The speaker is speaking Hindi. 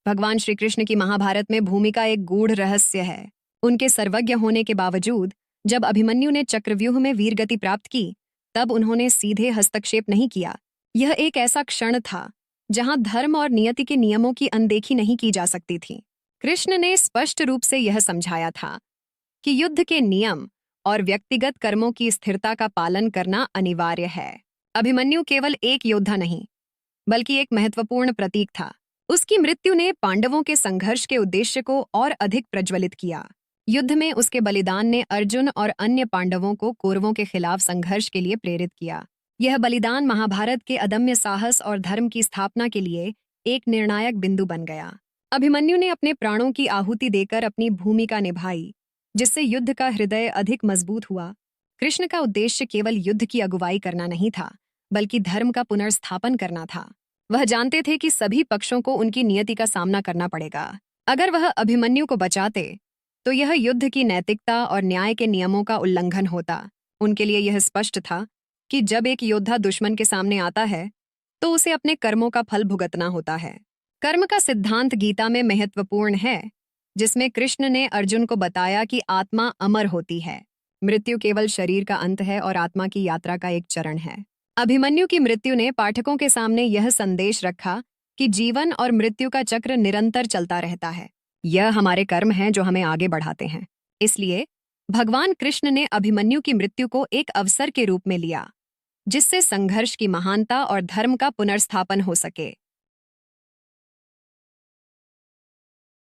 भगवान श्री कृष्ण की महाभारत में भूमिका एक गूढ़ रहस्य है। उनके सर्वज्ञ होने के बावजूद जब अभिमन्यु ने चक्रव्यूह में वीरगति प्राप्त की, तब उन्होंने सीधे हस्तक्षेप नहीं किया। यह एक ऐसा क्षण था जहां धर्म और नियति के नियमों की अनदेखी नहीं की जा सकती थी। कृष्ण ने स्पष्ट रूप से यह समझाया था कि युद्ध के नियम और व्यक्तिगत कर्मों की स्थिरता का पालन करना अनिवार्य है। अभिमन्यु केवल एक योद्धा नहीं, बल्कि एक महत्वपूर्ण प्रतीक था। उसकी मृत्यु ने पांडवों के संघर्ष के उद्देश्य को और अधिक प्रज्वलित किया। युद्ध में उसके बलिदान ने अर्जुन और अन्य पांडवों को कौरवों के खिलाफ संघर्ष के लिए प्रेरित किया। यह बलिदान महाभारत के अदम्य साहस और धर्म की स्थापना के लिए एक निर्णायक बिंदु बन गया। अभिमन्यु ने अपने प्राणों की आहुति देकर अपनी भूमिका निभाई, जिससे युद्ध का हृदय अधिक मजबूत हुआ। कृष्ण का उद्देश्य केवल युद्ध की अगुवाई करना नहीं था, बल्कि धर्म का पुनर्स्थापन करना था। वह जानते थे कि सभी पक्षों को उनकी नियति का सामना करना पड़ेगा। अगर वह अभिमन्यु को बचाते, तो यह युद्ध की नैतिकता और न्याय के नियमों का उल्लंघन होता। उनके लिए यह स्पष्ट था कि जब एक योद्धा दुश्मन के सामने आता है, तो उसे अपने कर्मों का फल भुगतना होता है। कर्म का सिद्धांत गीता में महत्वपूर्ण है, जिसमें कृष्ण ने अर्जुन को बताया कि आत्मा अमर होती है। मृत्यु केवल शरीर का अंत है और आत्मा की यात्रा का एक चरण है। अभिमन्यु की मृत्यु ने पाठकों के सामने यह संदेश रखा कि जीवन और मृत्यु का चक्र निरंतर चलता रहता है। यह हमारे कर्म हैं जो हमें आगे बढ़ाते हैं। इसलिए भगवान कृष्ण ने अभिमन्यु की मृत्यु को एक अवसर के रूप में लिया, जिससे संघर्ष की महानता और धर्म का पुनर्स्थापन हो सके।